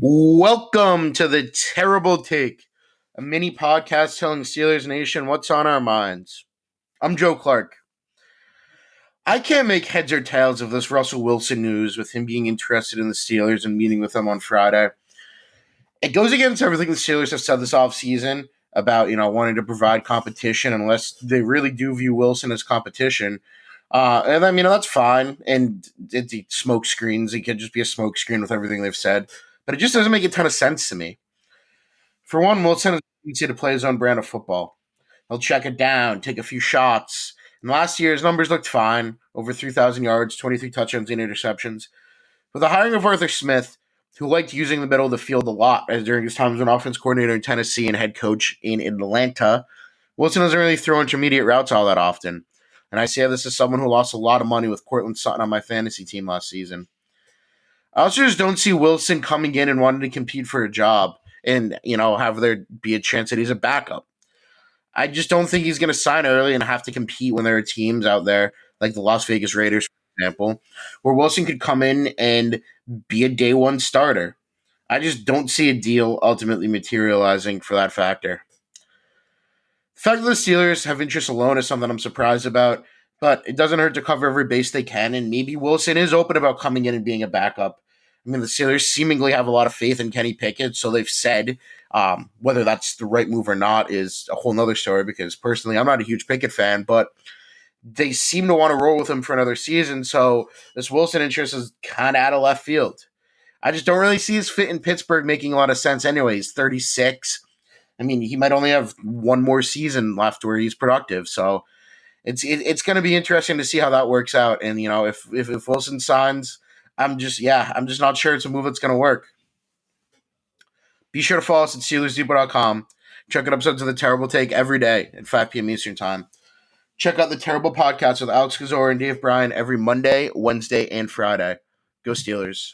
Welcome to the Terrible Take, a mini podcast telling Steelers Nation what's on our minds. I'm Joe Clark. I can't make heads or tails of this Russell Wilson news with him being interested in the Steelers and meeting with them on Friday. It goes against everything the Steelers have said this offseason about, wanting to provide competition unless they really do view Wilson as competition. And I mean, that's fine. And it's smoke screens. It could just be a smoke screen with everything they've said. But it just doesn't make a ton of sense to me. For one, Wilson has a tendency to play his own brand of football. He'll check it down, take a few shots. And last year, his numbers looked fine. Over 3,000 yards, 23 touchdowns and interceptions. With the hiring of Arthur Smith, who liked using the middle of the field a lot as during his time as an offense coordinator in Tennessee and head coach in Atlanta, Wilson doesn't really throw intermediate routes all that often. And I say this as someone who lost a lot of money with Cortland Sutton on my fantasy team last season. I also just don't see Wilson coming in and wanting to compete for a job and, have there be a chance that he's a backup. I just don't think he's going to sign early and have to compete when there are teams out there like the Las Vegas Raiders, for example, where Wilson could come in and be a day one starter. I just don't see a deal ultimately materializing for that factor. The fact that the Steelers have interest alone is something I'm surprised about, but it doesn't hurt to cover every base they can, and maybe Wilson is open about coming in and being a backup. I mean, the Steelers seemingly have a lot of faith in Kenny Pickett, so they've said whether that's the right move or not is a whole nother story because personally I'm not a huge Pickett fan, but they seem to want to roll with him for another season, so this Wilson interest is kind of out of left field. I just don't really see his fit in Pittsburgh making a lot of sense anyway. He's 36. I mean, he might only have one more season left where he's productive, so it's going to be interesting to see how that works out. And, if Wilson signs, I'm just not sure it's a move that's going to work. Be sure to follow us at SteelersDepot.com. Check out episodes of The Terrible Take every day at 5 p.m. Eastern Time. Check out The Terrible Podcast with Alex Kozora and Dave Bryan every Monday, Wednesday, and Friday. Go Steelers.